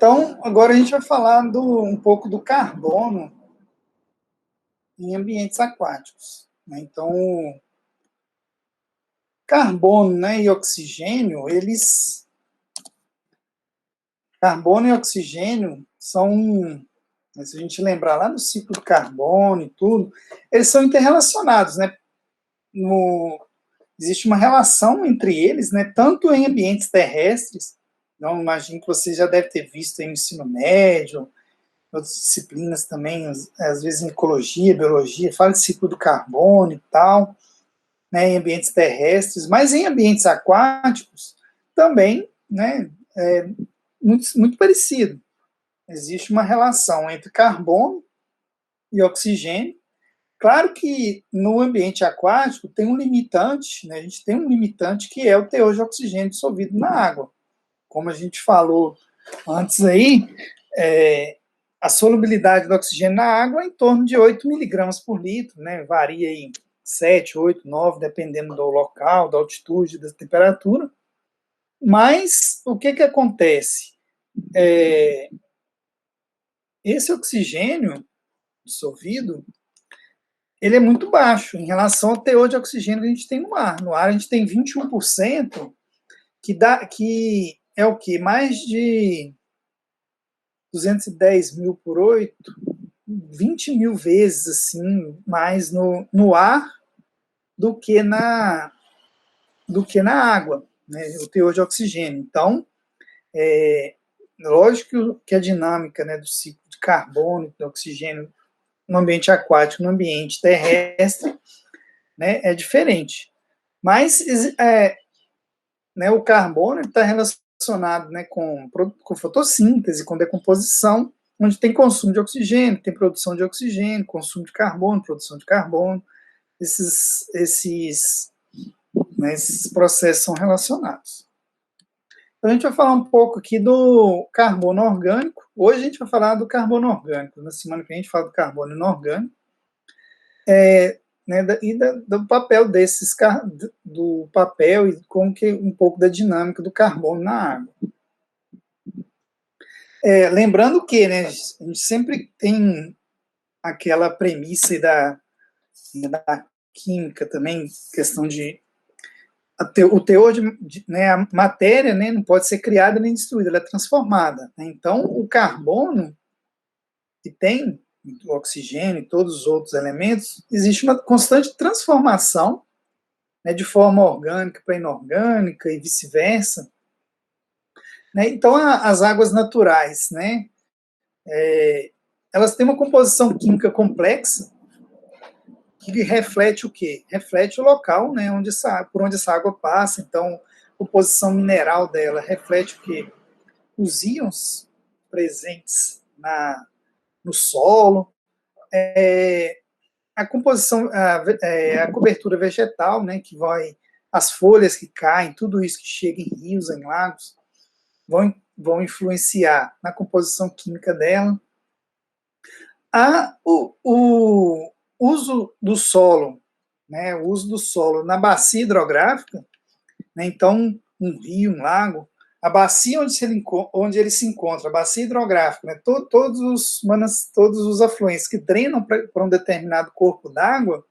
Então, agora a gente vai falar um pouco do carbono em ambientes aquáticos, né? Então, carbono, né, e oxigênio, carbono e oxigênio são, se a gente lembrar lá do ciclo do carbono e tudo, eles são interrelacionados, né? Existe uma relação entre eles, né, tanto em ambientes terrestres. Então, imagino que você já deve ter visto aí no ensino médio, outras disciplinas também, às vezes em ecologia, biologia, fala de ciclo do carbono e tal, né, em ambientes terrestres, mas em ambientes aquáticos também, né, é muito parecido. Existe uma relação entre carbono e oxigênio. Claro que no ambiente aquático tem um limitante, né, a gente tem um limitante que é o teor de oxigênio dissolvido na água. Como a gente falou antes aí, a solubilidade do oxigênio na água é em torno de 8 miligramas por litro, né? Varia em 7, 8, 9, dependendo do local, da altitude, da temperatura. Mas o que acontece? Esse oxigênio dissolvido, ele é muito baixo em relação ao teor de oxigênio que a gente tem no ar. No ar a gente tem 21%, que é o quê? Mais de 210 mil por 8, 20 mil vezes assim, mais no ar do que na água, né, o teor de oxigênio. Então, lógico que a dinâmica, né, do ciclo de carbono e do oxigênio no ambiente aquático, no ambiente terrestre, né, é diferente. Mas né, o carbono está relacionado, né, com fotossíntese, com decomposição, onde tem consumo de oxigênio, tem produção de oxigênio, consumo de carbono, produção de carbono. Esses processos são relacionados. Então, a gente vai falar um pouco aqui do carbono orgânico. Hoje a gente vai falar do carbono orgânico. Na semana que vem a gente fala do carbono inorgânico. Né, do papel do papel e como que um pouco da dinâmica do carbono na água. Lembrando que, né, a gente sempre tem aquela premissa da química também, questão de o teor né, a matéria, né, não pode ser criada nem destruída, ela é transformada. Né? Então, o carbono que tem o oxigênio e todos os outros elementos, existe uma constante transformação, né, de forma orgânica para inorgânica e vice-versa. Né? Então, as águas naturais, né, elas têm uma composição química complexa que reflete o quê? Reflete o local, né, por onde essa água passa. Então, a composição mineral dela reflete o quê? Os íons presentes no solo, a composição, a cobertura vegetal, né, que as folhas que caem, tudo isso que chega em rios, em lagos, vão influenciar na composição química dela. O uso do solo, né, o uso do solo na bacia hidrográfica, né, então um rio, um lago, a bacia onde ele se encontra, a bacia hidrográfica, né, todos os afluentes que drenam para um determinado corpo d'água,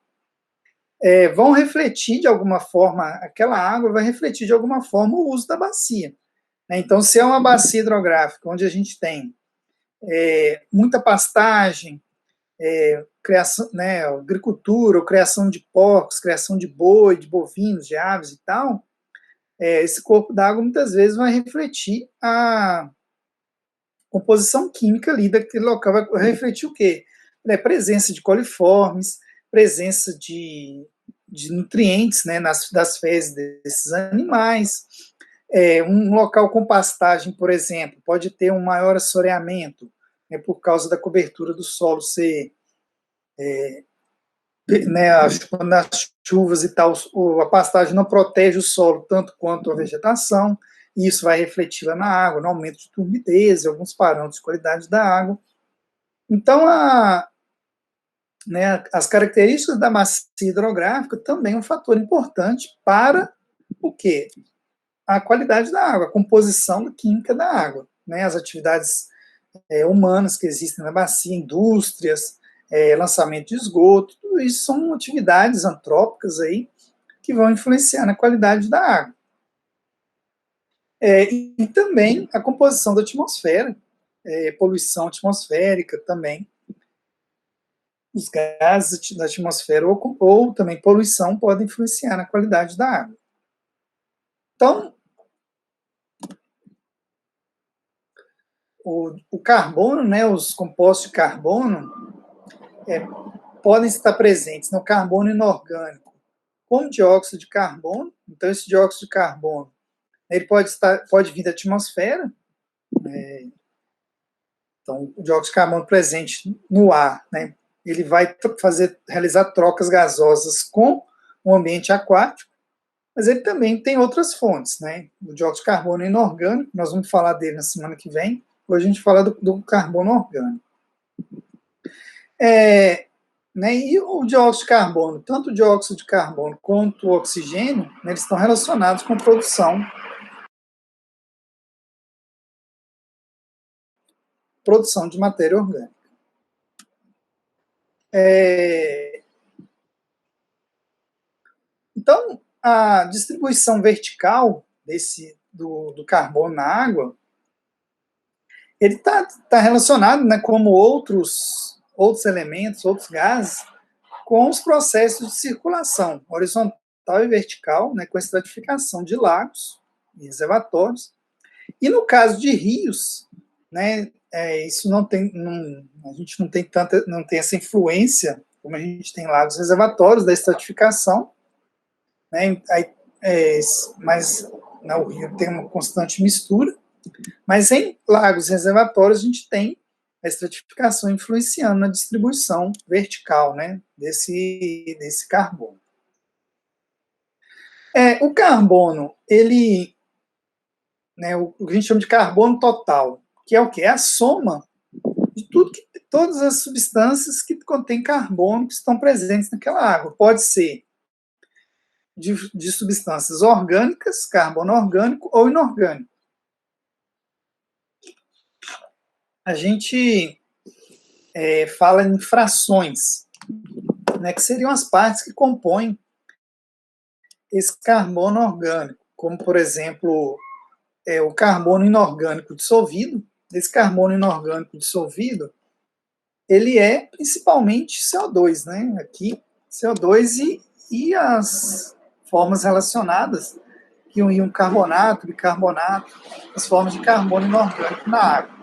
vão refletir de alguma forma, aquela água vai refletir de alguma forma o uso da bacia. Né? Então, se é uma bacia hidrográfica onde a gente tem muita pastagem, criação, né, agricultura, ou criação de porcos, criação de boi, de bovinos, de aves e tal, esse corpo d'água muitas vezes vai refletir a composição química ali daquele local, vai refletir o quê? Presença de coliformes, presença de nutrientes, né, das fezes desses animais. Um local com pastagem, por exemplo, pode ter um maior assoreamento, né, por causa da cobertura do solo ser né, nas chuvas e tal, a pastagem não protege o solo tanto quanto a vegetação, e isso vai refletir lá na água, no aumento de turbidez e alguns parâmetros de qualidade da água. Então, né, as características da bacia hidrográfica também é um fator importante para o quê? A qualidade da água, a composição química da água. né, as atividades humanas que existem na bacia, indústrias, lançamento de esgoto, tudo isso são atividades antrópicas aí que vão influenciar na qualidade da água. E também a composição da atmosfera, poluição atmosférica também, os gases da atmosfera ou também poluição podem influenciar na qualidade da água. Então, o carbono, né, os compostos de carbono, podem estar presentes no carbono inorgânico com dióxido de carbono. Então, esse dióxido de carbono ele pode vir da atmosfera. Então, o dióxido de carbono presente no ar, né, ele vai realizar trocas gasosas com o ambiente aquático, mas ele também tem outras fontes, né? O dióxido de carbono inorgânico, nós vamos falar dele na semana que vem. Hoje a gente fala do carbono orgânico. Né, e o dióxido de carbono, tanto o dióxido de carbono quanto o oxigênio, né, eles estão relacionados com produção de matéria orgânica. Então, a distribuição vertical do carbono na água, ele está relacionado, né, como outros elementos, outros gases, com os processos de circulação horizontal e vertical, né, com a estratificação de lagos e reservatórios. E no caso de rios, né, isso a gente não tem essa influência como a gente tem lagos reservatórios da estratificação, né, mas o rio tem uma constante mistura, mas em lagos reservatórios a gente tem a estratificação influenciando na distribuição vertical, né, desse carbono. O carbono, ele, né, o que a gente chama de carbono total, que é o quê? É a soma de todas as substâncias que contêm carbono que estão presentes naquela água. Pode ser de substâncias orgânicas, carbono orgânico ou inorgânico. A gente fala em frações, né, que seriam as partes que compõem esse carbono orgânico, como, por exemplo, o carbono inorgânico dissolvido. Esse carbono inorgânico dissolvido, ele é principalmente CO2, né? Aqui, CO2 e as formas relacionadas, que uniam carbonato, bicarbonato, as formas de carbono inorgânico na água.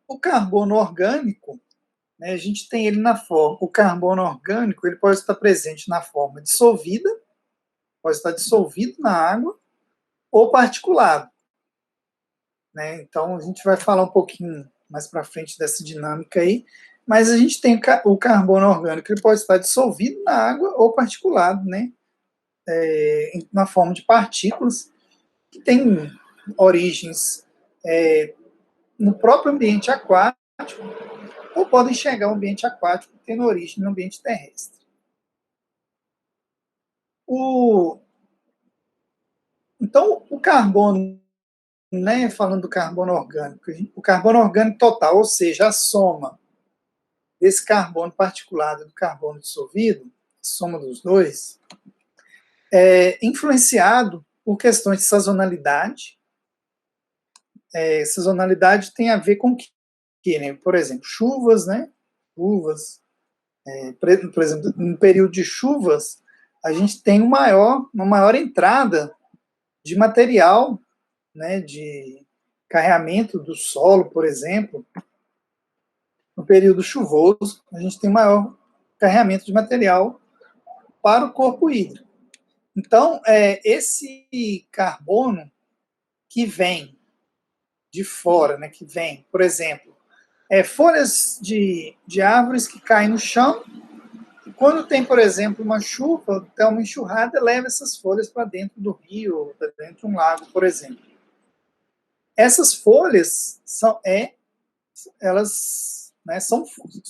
O carbono orgânico, né, a gente tem ele na forma, o carbono orgânico, ele pode estar presente na forma dissolvida, pode estar dissolvido na água, ou particulado. Né? Então, a gente vai falar um pouquinho mais para frente dessa dinâmica aí, mas a gente tem o carbono orgânico, ele pode estar dissolvido na água ou particulado, né? Na forma de partículas, que tem origens no próprio ambiente aquático, ou podem chegar ao ambiente aquático tendo origem no ambiente terrestre. Então, o carbono, né, falando do carbono orgânico, o carbono orgânico total, ou seja, a soma desse carbono particulado e do carbono dissolvido, a soma dos dois, é influenciado por questões de sazonalidade. Sazonalidade tem a ver com o que, né? Por exemplo, chuvas, né? Chuvas. Por exemplo, no período de chuvas, a gente tem uma maior entrada de material, né, de carreamento do solo, por exemplo. No período chuvoso, a gente tem maior carreamento de material para o corpo hídrico. Então, esse carbono que vem de fora, né, que vem, por exemplo, folhas de árvores que caem no chão, e quando tem, por exemplo, uma chuva, tem uma enxurrada, leva essas folhas para dentro do rio, para dentro de um lago, por exemplo. Essas folhas elas, né, são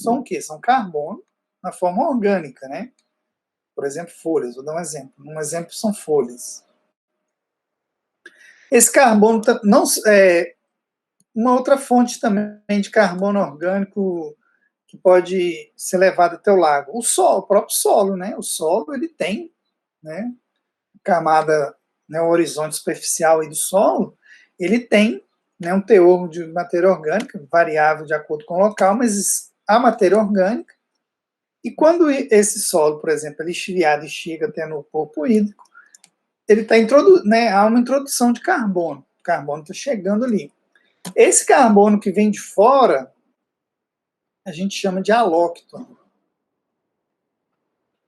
o quê? São carbono na forma orgânica, né? Por exemplo, folhas. Vou dar um exemplo. Um exemplo são folhas. Esse carbono não é uma outra fonte também de carbono orgânico que pode ser levado até o lago. O solo, o próprio solo, né? O solo ele tem, né, camada, né, o horizonte superficial aí do solo, ele tem, né, um teor de matéria orgânica variável de acordo com o local, mas a matéria orgânica. E quando esse solo, por exemplo, ele esfriado e chega até no corpo hídrico, ele está né, há uma introdução de carbono. O carbono está chegando ali. Esse carbono que vem de fora, a gente chama de halóctone.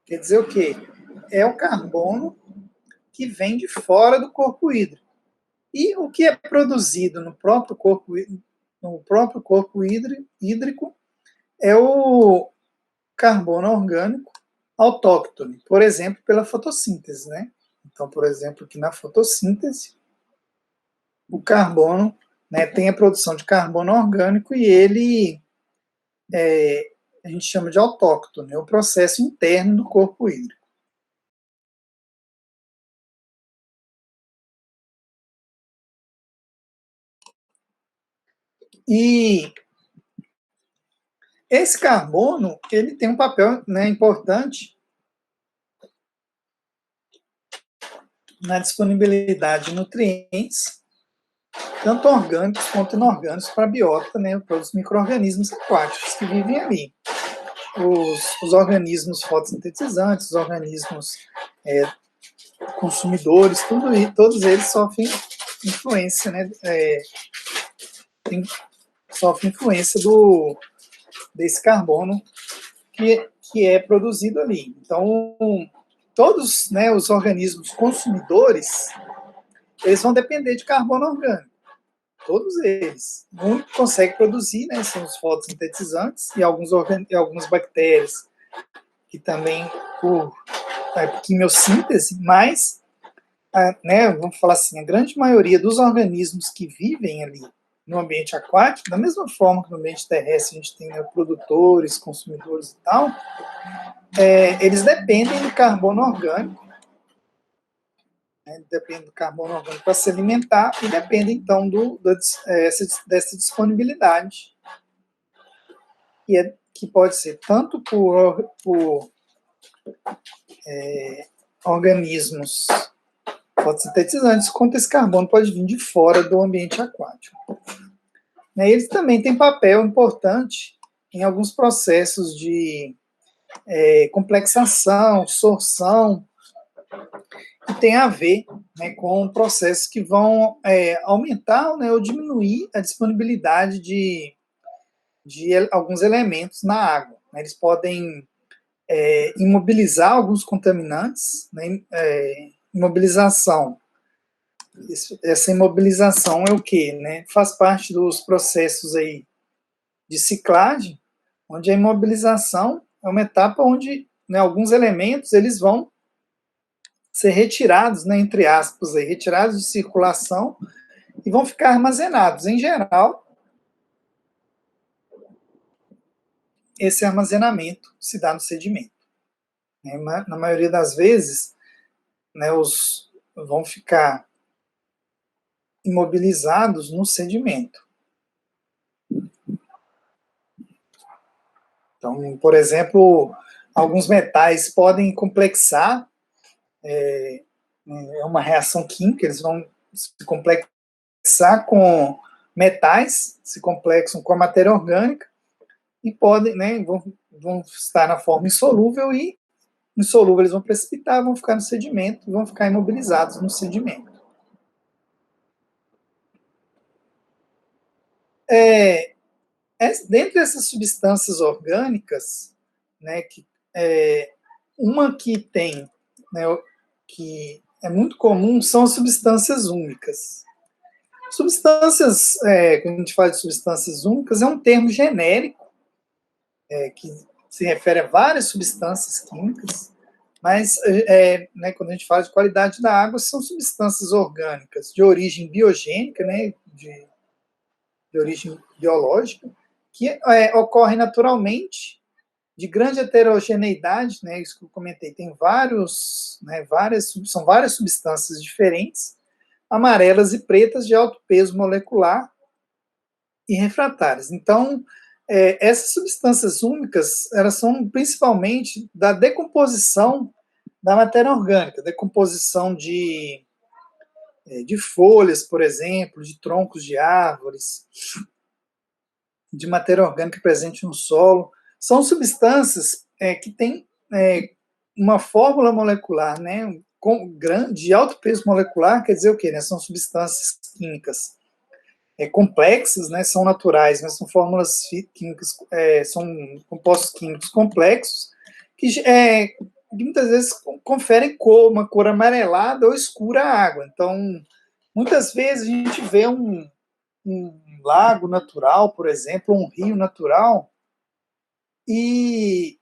Quer dizer o quê? É o carbono que vem de fora do corpo hídrico. E o que é produzido no próprio corpo hídrico é o carbono orgânico autóctone, por exemplo, pela fotossíntese, né? Então, por exemplo, aqui na fotossíntese, o carbono, né, tem a produção de carbono orgânico e ele a gente chama de autóctone, é o processo interno do corpo hídrico. E esse carbono, ele tem um papel, né, importante na disponibilidade de nutrientes, tanto orgânicos quanto inorgânicos, para a biota, né, para os micro-organismos aquáticos que vivem ali. Os organismos fotossintetizantes, os organismos consumidores, todos eles sofrem influência, né, sofrem influência desse carbono que é produzido ali. Então, todos, né, os organismos consumidores, eles vão depender de carbono orgânico. Todos eles. O único que consegue produzir, né, são os fotossintetizantes e algumas bactérias que também por quimiossíntese, mas, né, vamos falar assim, a grande maioria dos organismos que vivem ali no ambiente aquático, da mesma forma que no ambiente terrestre a gente tem, né, produtores, consumidores e tal, eles dependem do carbono orgânico, né, dependem do carbono orgânico para se alimentar e dependem, então, dessa disponibilidade, que pode ser tanto por organismos fotossintetizantes, quanto esse carbono pode vir de fora do ambiente aquático. Eles também têm papel importante em alguns processos de complexação, sorção, que tem a ver, né, com processos que vão aumentar, né, ou diminuir a disponibilidade de alguns elementos na água. Eles podem imobilizar alguns contaminantes, né, imobilização. Essa imobilização é o quê? Né? Faz parte dos processos aí de ciclagem, onde a imobilização é uma etapa onde, né, alguns elementos eles vão ser retirados, né, entre aspas, aí, retirados de circulação e vão ficar armazenados. Em geral, esse armazenamento se dá no sedimento. Na maioria das vezes, né, vão ficar imobilizados no sedimento. Então, por exemplo, alguns metais podem complexar, é uma reação química, eles vão se complexar com metais, se complexam com a matéria orgânica e podem, né, vão estar na forma insolúvel e insolúvel eles vão precipitar, vão ficar no sedimento, vão ficar imobilizados no sedimento. Dentre essas substâncias orgânicas, né, uma que tem, né, que é muito comum, são as substâncias úmicas. Substâncias, quando a gente fala de substâncias úmicas, é um termo genérico, que se refere a várias substâncias químicas, mas né, quando a gente fala de qualidade da água, são substâncias orgânicas de origem biogênica, né, de origem biológica, que ocorrem naturalmente, de grande heterogeneidade, né, isso que eu comentei, tem são várias substâncias diferentes, amarelas e pretas de alto peso molecular e refratárias. Então, essas substâncias úmicas, elas são principalmente da decomposição da matéria orgânica, decomposição de folhas, por exemplo, de troncos de árvores, de matéria orgânica presente no solo. São substâncias que têm uma fórmula molecular, né, de alto peso molecular, quer dizer o quê? Né? São substâncias químicas complexas, né, são naturais, mas são fórmulas químicas, são compostos químicos complexos, que muitas vezes conferem uma cor amarelada ou escura à água. Então, muitas vezes a gente vê um lago natural, por exemplo, um rio natural, e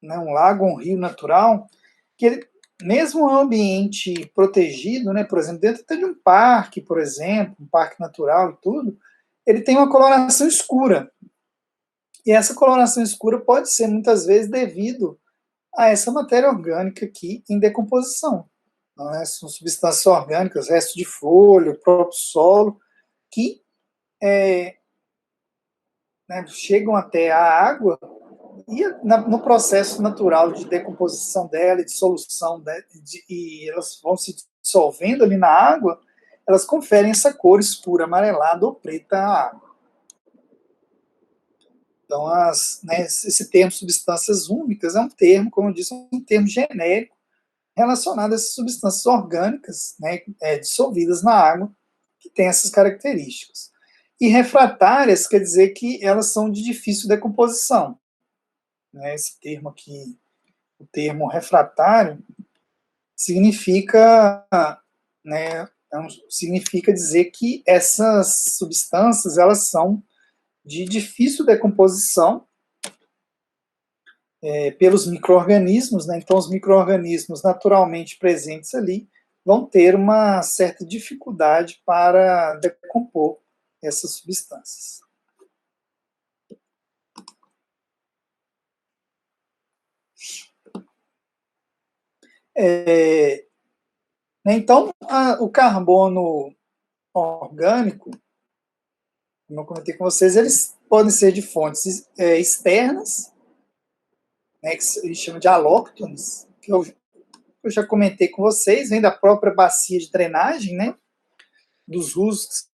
um lago, um rio natural, que ele, mesmo um ambiente protegido, né, por exemplo, dentro até de um parque, por exemplo, um parque natural e tudo, ele tem uma coloração escura. E essa coloração escura pode ser, muitas vezes, devido a essa matéria orgânica aqui em decomposição. Né? São substâncias orgânicas, restos de folha, o próprio solo, que chegam até a água e no processo natural de decomposição dela, de solução, e elas vão se dissolvendo ali na água, elas conferem essa cor escura, amarelada ou preta à água. Então, esse termo substâncias úmicas é um termo, como eu disse, um termo genérico relacionado a essas substâncias orgânicas, né, dissolvidas na água, que tem essas características. E refratárias quer dizer que elas são de difícil decomposição. Né, esse termo aqui, o termo refratário, significa, significa dizer que essas substâncias elas são de difícil decomposição pelos micro-organismos, né? Então os micro-organismos naturalmente presentes ali vão ter uma certa dificuldade para decompor essas substâncias. Então, o carbono orgânico, como eu comentei com vocês, eles podem ser de fontes externas, né, que a gente chama de alóctones, que eu já comentei com vocês, vem da própria bacia de drenagem, né, dos usos que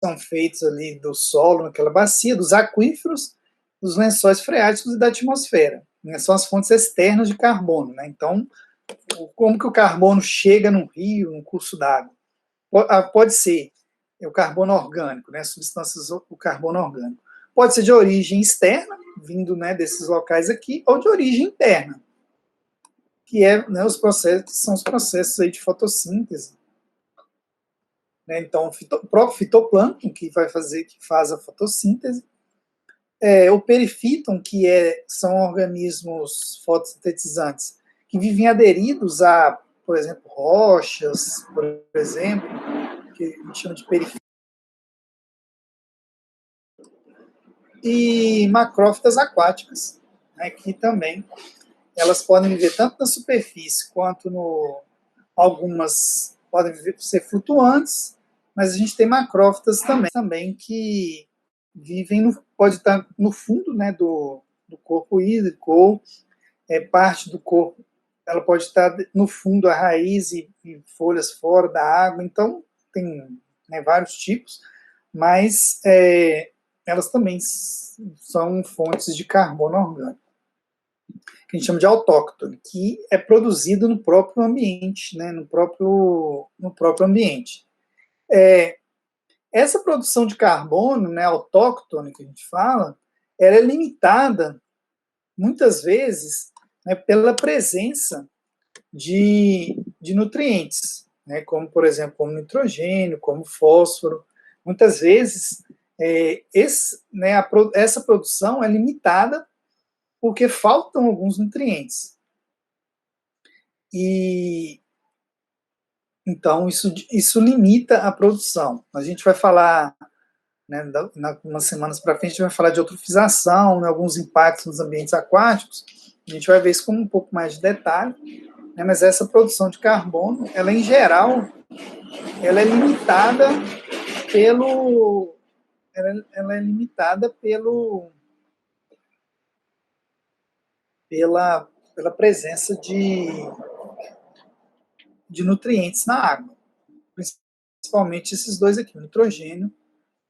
são feitos ali do solo naquela bacia, dos aquíferos, dos lençóis freáticos e da atmosfera. Né, são as fontes externas de carbono. Né, então, como que o carbono chega num rio, num curso d'água? Pode ser o carbono orgânico, né, substâncias do carbono orgânico. Pode ser de origem externa, vindo, né, desses locais aqui, ou de origem interna, que né, são os processos aí de fotossíntese. Né, então, o próprio fitoplâncton, que faz a fotossíntese, o perifíton, que são organismos fotossintetizantes, que vivem aderidos a, por exemplo, rochas, por exemplo, que a gente chama de perifíton, e macrófitas aquáticas, né, que também elas podem viver tanto na superfície quanto algumas podem ser flutuantes, mas a gente tem macrófitas também que vivem, pode estar no fundo, né, do corpo hídrico, ou parte do corpo, ela pode estar no fundo, a raiz e folhas fora da água, então tem, né, vários tipos, mas elas também são fontes de carbono orgânico, que a gente chama de autóctone, que é produzido no próprio ambiente, né, no próprio ambiente. Essa produção de carbono, né, autóctone, que a gente fala, ela é limitada, muitas vezes, né, pela presença de nutrientes, né, como, por exemplo, como nitrogênio, como fósforo. Muitas vezes, essa produção é limitada porque faltam alguns nutrientes. E então isso limita a produção. A gente vai falar, né, umas semanas para frente, a gente vai falar de eutrofização, né, alguns impactos nos ambientes aquáticos. A gente vai ver isso com um pouco mais de detalhe. né, mas essa produção de carbono, ela em geral, ela é limitada pelo, ela é limitada pela presença de nutrientes na água, principalmente esses dois aqui, o nitrogênio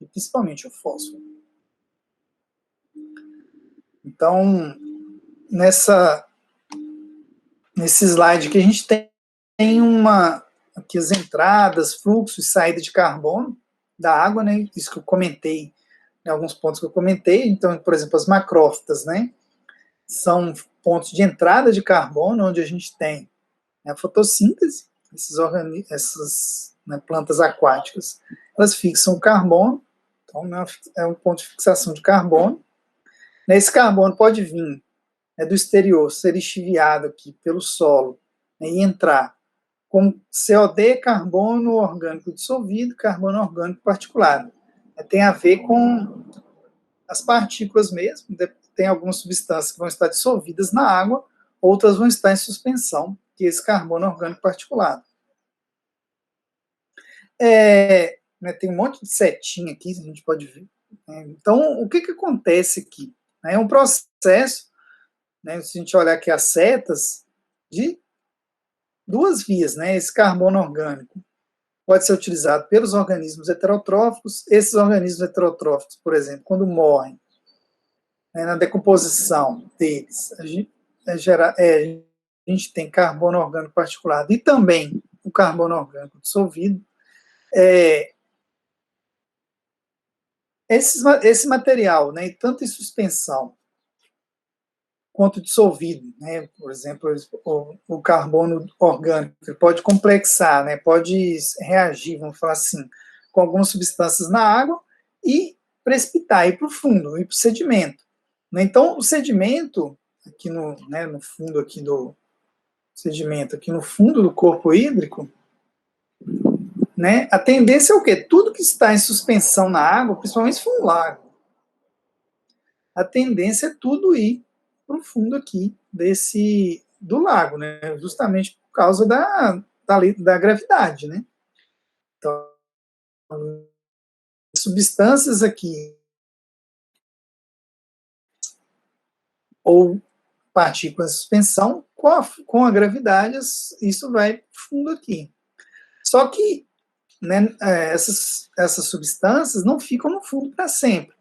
e principalmente o fósforo. Então, nesse slide que a gente tem aqui as entradas, fluxo e saída de carbono da água, né? Isso que eu comentei, né, alguns pontos que eu comentei. Então, por exemplo, as macrófitas, né? São pontos de entrada de carbono, onde a gente tem a fotossíntese, essas né, plantas aquáticas, elas fixam o carbono, então é um ponto de fixação de carbono. Esse carbono pode vir do exterior, ser extraído aqui pelo solo, né, e entrar como COD, carbono orgânico dissolvido, carbono orgânico particulado. Tem a ver com as partículas mesmo, tem algumas substâncias que vão estar dissolvidas na água, outras vão estar em suspensão, que é esse carbono orgânico particulado. Tem um monte de setinha aqui, a gente pode ver. Então, o que acontece aqui? É um processo, né, se a gente olhar aqui as setas, de duas vias, né? Esse carbono orgânico pode ser utilizado pelos organismos heterotróficos. Esses organismos heterotróficos, por exemplo, quando morrem, né, na decomposição deles, a gente tem carbono orgânico particulado e também o carbono orgânico dissolvido. Esse material, né, tanto em suspensão quanto dissolvido, né, por exemplo, o carbono orgânico pode complexar, né, pode reagir, vamos falar assim, com algumas substâncias na água e precipitar, ir para o fundo, ir para o sedimento. Então, o sedimento, aqui no fundo aqui do sedimento, aqui no fundo do corpo hídrico, né, a tendência é o quê? Tudo que está em suspensão na água, principalmente se for um lago, a tendência é tudo ir para o fundo aqui do lago, né? Justamente por causa da gravidade, né? Então, substâncias aqui ou partículas de suspensão, com a gravidade, isso vai para o fundo aqui. Só que, né, essas substâncias não ficam no fundo para sempre.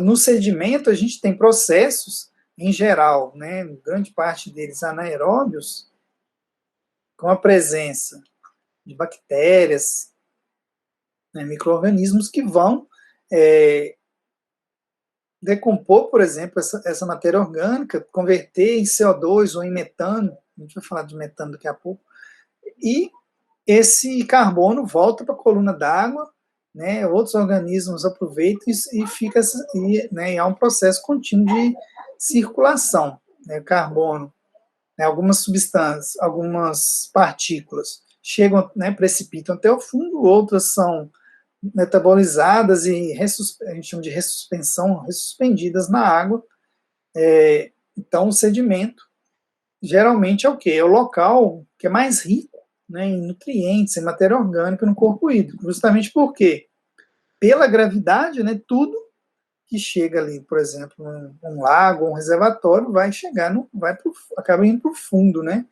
No sedimento, a gente tem processos, em geral, né, grande parte deles anaeróbios, com a presença de bactérias, né, micro-organismos que vão decompor, por exemplo, essa matéria orgânica, converter em CO2 ou em metano, a gente vai falar de metano daqui a pouco, e esse carbono volta para a coluna d'água, né, outros organismos aproveitam e fica, né, há um processo contínuo de circulação, né, carbono, né, algumas substâncias, algumas partículas chegam, né, precipitam até o fundo, outras são metabolizadas e a gente chama de ressuspensão, ressuspendidas na água. Então, o sedimento geralmente é o quê? É o local que é mais rico, né, em nutrientes, em matéria orgânica no corpo hídrico, justamente porque, pela gravidade, né, tudo que chega ali, por exemplo, um lago, um reservatório, vai chegar, acaba indo para o fundo, né,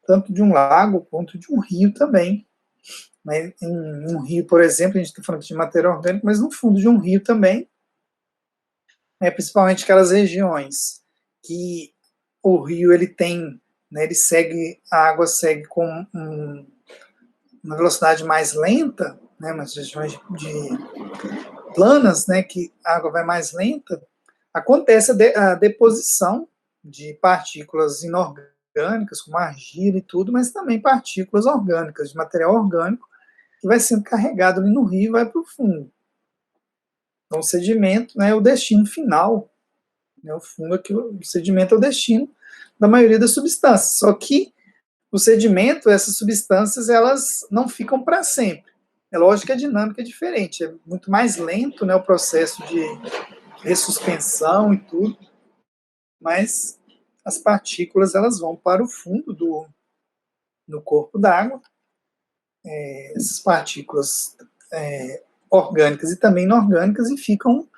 tanto de um lago quanto de um rio também. Né, em um rio, por exemplo, a gente está falando de matéria orgânica, mas no fundo de um rio também, principalmente aquelas regiões que o rio ele tem, né, a água segue com uma velocidade mais lenta, né, nas regiões de planas, né, que a água vai mais lenta, acontece a deposição de partículas inorgânicas, como argila e tudo, mas também partículas orgânicas, de material orgânico, que vai sendo carregado ali no rio e vai para o fundo. Então, o sedimento, né, é o destino final, né, o fundo aqui, o sedimento é o destino da maioria das substâncias. Só que o sedimento, essas substâncias, elas não ficam para sempre. É lógico que a dinâmica é diferente, é muito mais lento, né, o processo de ressuspensão e tudo, mas as partículas elas vão para o fundo do corpo d'água. Essas partículas orgânicas e também inorgânicas e ficam,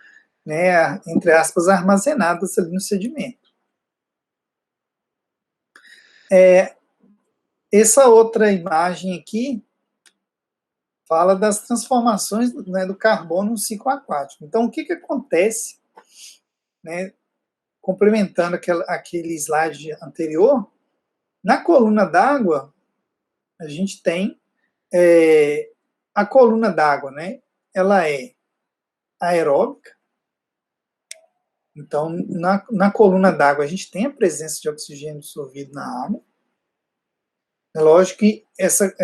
né, entre aspas, armazenadas ali no sedimento. Essa outra imagem aqui fala das transformações, né, do carbono no ciclo aquático. Então, o que acontece, né, complementando aquele slide anterior, na coluna d'água, a gente tem a coluna d'água, né, ela é aeróbica. Então, na coluna d'água, a gente tem a presença de oxigênio dissolvido na água. É lógico que essa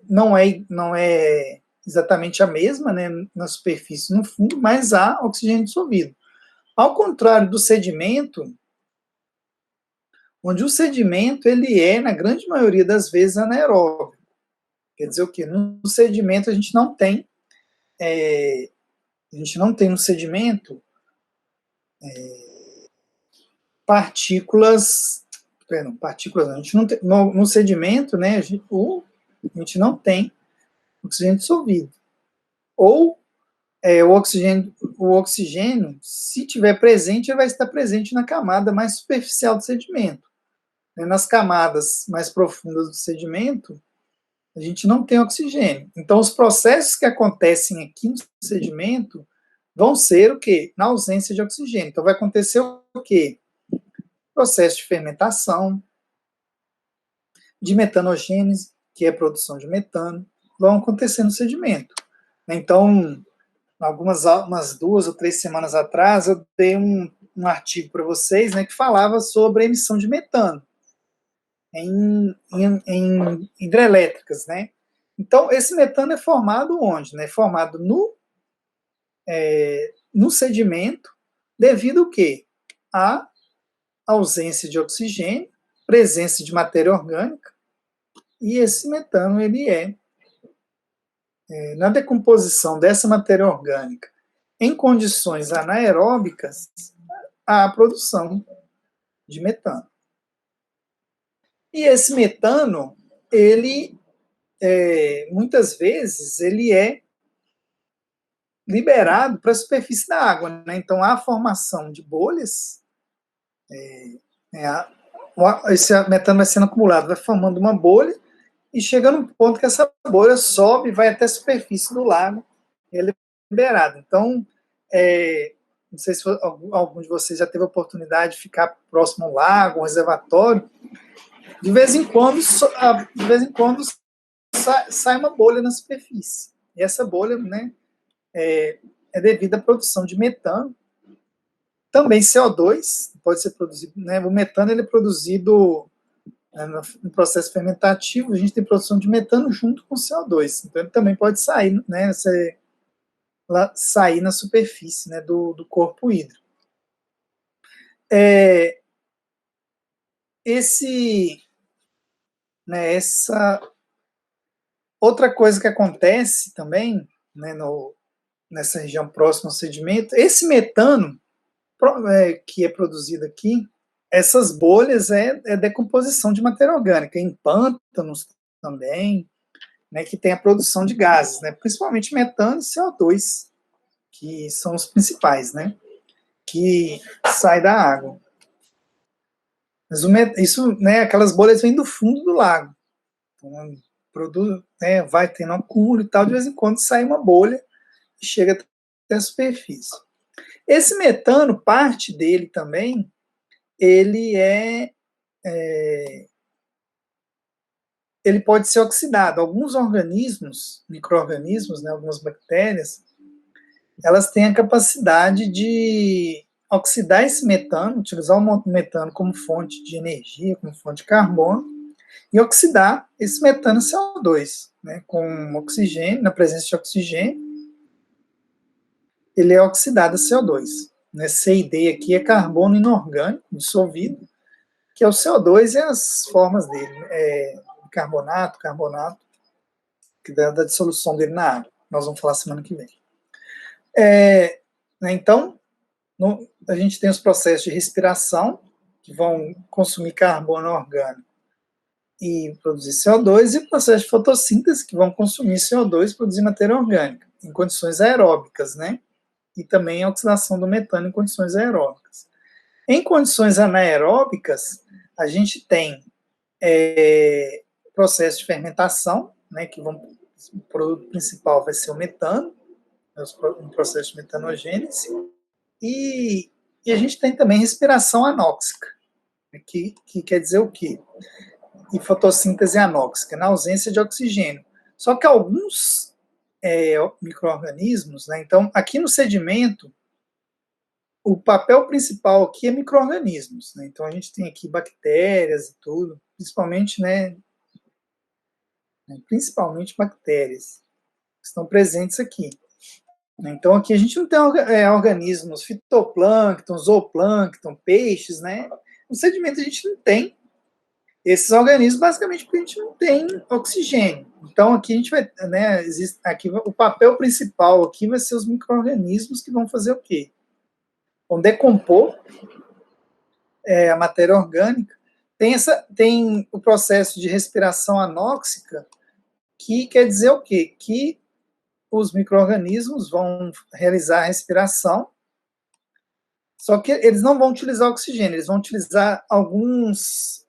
não é exatamente a mesma, né, na superfície e no fundo, mas há oxigênio dissolvido. Ao contrário do sedimento, onde o sedimento ele é, na grande maioria das vezes, anaeróbico. Quer dizer o quê? No sedimento a gente não tem no sedimento partículas não, a gente não tem, no sedimento, né, a gente não tem oxigênio dissolvido. Ou o oxigênio, se tiver presente, ele vai estar presente na camada mais superficial do sedimento. Nas camadas mais profundas do sedimento, a gente não tem oxigênio. Então, os processos que acontecem aqui no sedimento vão ser o quê? Na ausência de oxigênio. Então, vai acontecer o quê? Processo de fermentação, de metanogênese, que é a produção de metano, vão acontecer no sedimento. Então, umas 2 ou 3 semanas atrás, eu dei um artigo para vocês, né, que falava sobre a emissão de metano em hidrelétricas, né? Então, esse metano é formado onde? É formado no sedimento, devido ao quê? À ausência de oxigênio, presença de matéria orgânica, e esse metano, ele na decomposição dessa matéria orgânica, em condições anaeróbicas, há a produção de metano. E esse metano, ele, muitas vezes, ele é liberado para a superfície da água, né? Então, há a formação de bolhas, esse metano vai sendo acumulado, vai formando uma bolha, e chega num ponto que essa bolha sobe, vai até a superfície do lago, e é liberado. Então, não sei se algum de vocês já teve a oportunidade de ficar próximo ao lago, um reservatório. De vez em quando sai uma bolha na superfície. E essa bolha, né, é devido à produção de metano. Também CO2 pode ser produzido, né? O metano ele é produzido no processo fermentativo, a gente tem produção de metano junto com CO2. Então ele também pode sair, né, sair na superfície, né, do corpo hídrico. Essa outra coisa que acontece também, né, nessa região próxima ao sedimento, esse metano que é produzido aqui, essas bolhas é decomposição de matéria orgânica, em pântanos também, né, que tem a produção de gases, né, principalmente metano e CO2, que são os principais, né, que sai da água. Mas isso, né, aquelas bolhas vêm do fundo do lago. Então, produz, né, vai tendo acúmulo e tal, de vez em quando sai uma bolha e chega até a superfície. Esse metano, parte dele também, ele ele pode ser oxidado. Alguns organismos, micro-organismos, né, algumas bactérias, elas têm a capacidade de oxidar esse metano, utilizar o metano como fonte de energia, como fonte de carbono, e oxidar esse metano CO2, né, com oxigênio, na presença de oxigênio, ele é oxidado a CO2. Né, CID aqui é carbono inorgânico dissolvido, que é o CO2 e as formas dele, carbonato, que dá da dissolução dele na água. Nós vamos falar semana que vem. Né, então, a gente tem os processos de respiração, que vão consumir carbono orgânico e produzir CO2, e processos de fotossíntese, que vão consumir CO2 e produzir matéria orgânica, em condições aeróbicas, né? E também a oxidação do metano em condições aeróbicas. Em condições anaeróbicas, a gente tem processo de fermentação, né, que o produto principal vai ser o metano, um processo de metanogênese, e a gente tem também respiração anóxica, que quer dizer o quê? E fotossíntese anóxica, na ausência de oxigênio. Só que alguns micro-organismos, né, então, aqui no sedimento, o papel principal aqui é micro-organismos, né, então a gente tem aqui bactérias e tudo, principalmente bactérias que estão presentes aqui. Então, aqui a gente não tem organismos fitoplâncton, zooplâncton, peixes, né? No sedimento a gente não tem esses organismos, basicamente porque a gente não tem oxigênio. Então, aqui a gente vai, né, aqui o papel principal aqui vai ser os micro-organismos que vão fazer o quê? Vão decompor a matéria orgânica. Tem o processo de respiração anóxica, que quer dizer o quê? Que os micro-organismos vão realizar a respiração, só que eles não vão utilizar oxigênio, eles vão utilizar alguns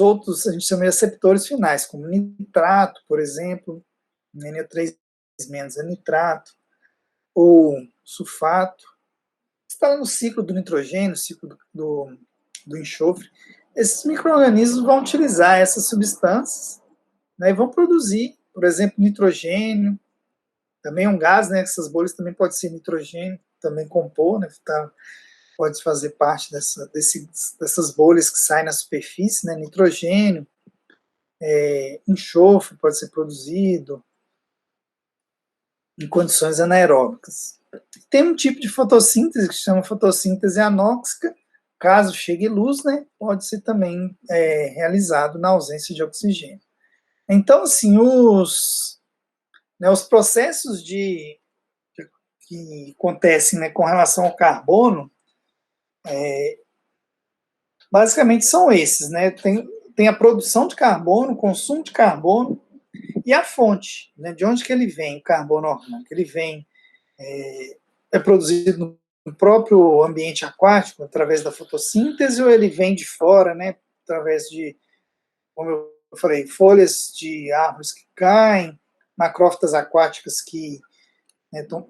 outros, a gente chama de receptores finais, como nitrato, por exemplo, NO3- é nitrato, ou sulfato. Está no ciclo do nitrogênio, ciclo do enxofre. Esses micro-organismos vão utilizar essas substâncias, né, e vão produzir, por exemplo, nitrogênio, também um gás, né? Essas bolhas também podem ser nitrogênio, também compor, né? Pode fazer parte dessas bolhas que saem na superfície, né? Nitrogênio, enxofre pode ser produzido em condições anaeróbicas. Tem um tipo de fotossíntese que se chama fotossíntese anóxica, caso chegue luz, né? Pode ser também realizado na ausência de oxigênio. Então, assim, os processos que acontecem, né, com relação ao carbono, basicamente são esses, né? Tem a produção de carbono, o consumo de carbono e a fonte, né? De onde que ele vem, o carbono orgânico? Ele vem, produzido no próprio ambiente aquático, através da fotossíntese, ou ele vem de fora, né? Através de, como eu falei, folhas de árvores que caem, macrófitas aquáticas que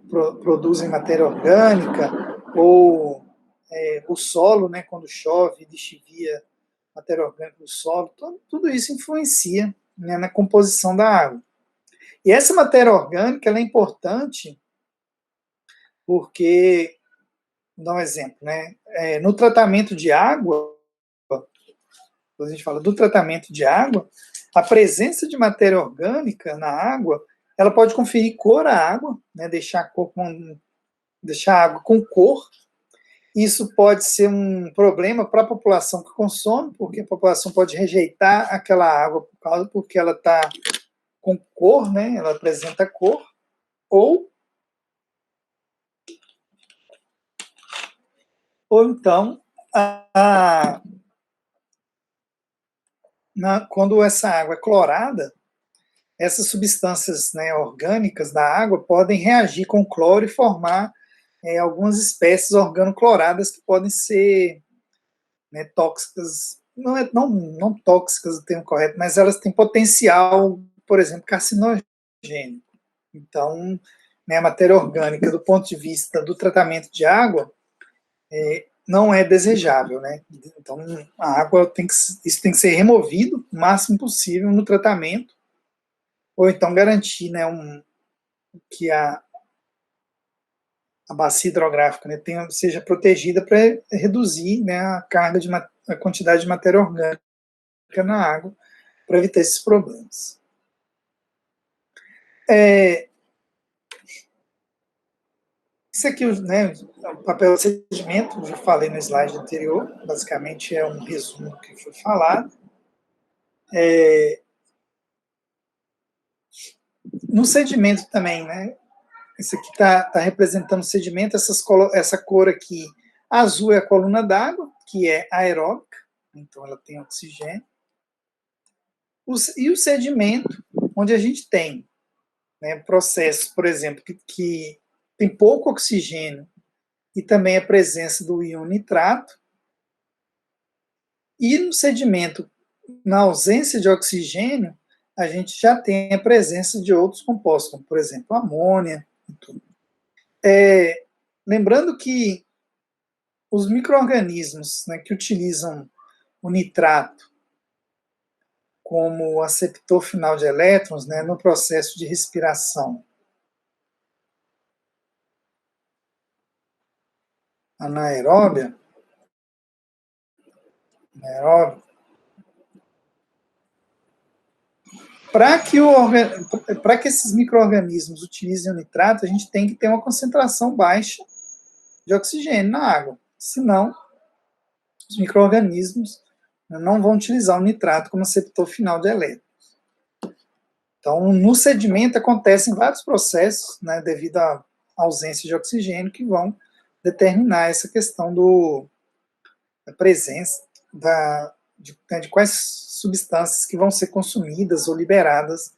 produzem matéria orgânica, ou o solo, né, quando chove, lixivia matéria orgânica do solo, tudo isso influencia, né, na composição da água. E essa matéria orgânica ela é importante porque, vou dar um exemplo, né, no tratamento de água, quando a gente fala do tratamento de água, a presença de matéria orgânica na água, ela pode conferir cor à água, né, deixar a água com cor. Isso pode ser um problema para a população que consome, porque a população pode rejeitar aquela água porque ela está com cor, né? Ela apresenta cor, ou então, quando essa água é clorada, essas substâncias, né, orgânicas da água podem reagir com cloro e formar algumas espécies organocloradas que podem ser, né, tóxicas, não tóxicas o termo correto, mas elas têm potencial, por exemplo, carcinogênico. Então, né, a matéria orgânica, do ponto de vista do tratamento de água, não é desejável, né? Então, a água isso tem que ser removido o máximo possível no tratamento, ou então garantir, né, que a bacia hidrográfica, né, seja protegida para reduzir, né, a quantidade de matéria orgânica na água, para evitar esses problemas. Isso aqui, né, o papel do sedimento, eu já falei no slide anterior, basicamente é um resumo do que foi falado. No sedimento também, né, esse aqui está representando o sedimento, essa cor aqui Azul é a coluna d'água, que é aeróbica, então ela tem oxigênio. E o sedimento, onde a gente tem, né, processos, por exemplo, que tem pouco oxigênio e também a presença do íon nitrato. E no sedimento, na ausência de oxigênio, a gente já tem a presença de outros compostos, como, por exemplo, amônia e tudo. Lembrando que os micro-organismos, né, que utilizam o nitrato como aceptor final de elétrons, né, no processo de respiração anaeróbia, para que esses micro-organismos utilizem o nitrato, a gente tem que ter uma concentração baixa de oxigênio na água. Senão, os micro-organismos não vão utilizar o nitrato como aceptor final de elétrons. Então, no sedimento acontecem vários processos, né, devido à ausência de oxigênio, que vão determinar essa questão da presença de quais substâncias que vão ser consumidas ou liberadas,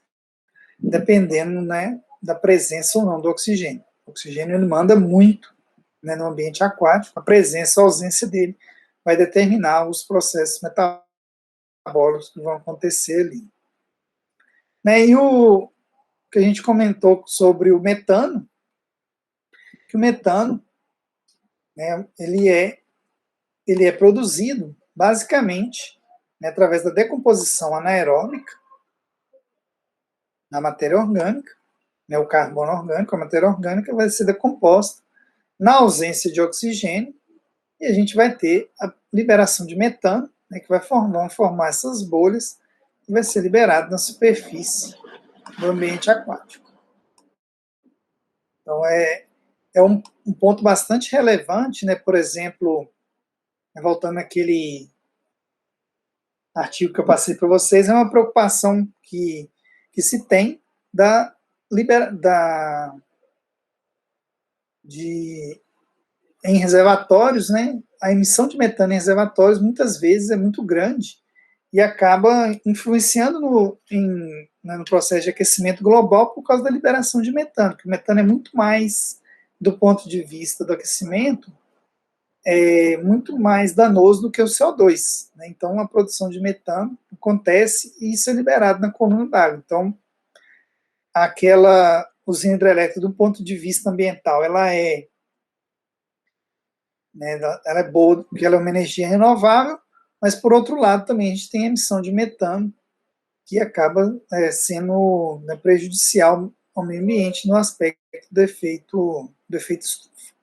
dependendo, né, da presença ou não do oxigênio. O oxigênio ele manda muito, né, no ambiente aquático, a presença ou ausência dele vai determinar os processos metabólicos que vão acontecer ali. Né, e o que a gente comentou sobre o metano, que o metano, né, ele é produzido basicamente, né, através da decomposição anaeróbica na matéria orgânica, né, o carbono orgânico, a matéria orgânica vai ser decomposta na ausência de oxigênio e a gente vai ter a liberação de metano, né, que vai formar essas bolhas e vai ser liberado na superfície do ambiente aquático. Então, é um ponto bastante relevante, né, por exemplo, voltando àquele artigo que eu passei para vocês, é uma preocupação que se tem em reservatórios, né, a emissão de metano em reservatórios muitas vezes é muito grande e acaba influenciando no processo de aquecimento global por causa da liberação de metano, porque o metano é muito mais, do ponto de vista do aquecimento, muito mais danoso do que o CO2. Né? Então, a produção de metano acontece e isso é liberado na coluna d'água. Então, aquela usina hidrelétrica, do ponto de vista ambiental, ela é boa porque ela é uma energia renovável, mas, por outro lado, também a gente tem a emissão de metano, que acaba sendo, né, prejudicial ao meio ambiente no aspecto do efeito estufa.